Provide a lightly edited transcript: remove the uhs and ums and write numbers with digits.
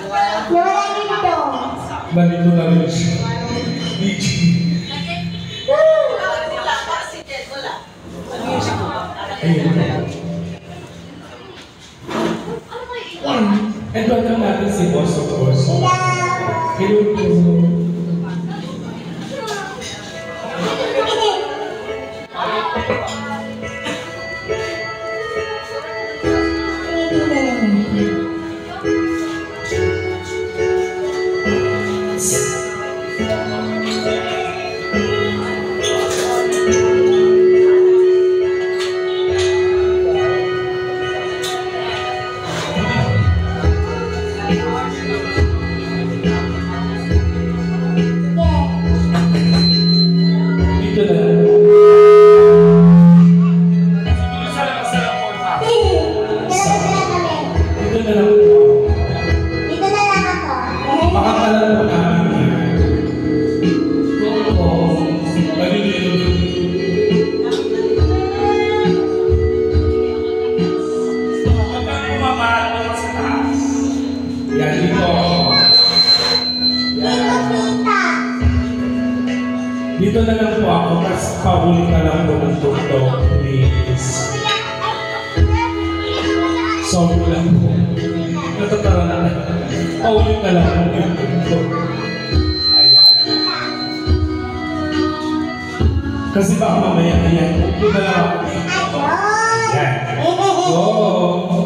Nawala dito. Ba dito na rin siya? And welcome natin si Boss of course. Hello po. Dito na lang po ako, mas paulit na lang po ng tuktok, please. Sorry lang po. Natatara na lang. Paulit na lang po yung tuktok. Kasi baka mamaya, ayan. Dito na lang ako. Ayan. Oh!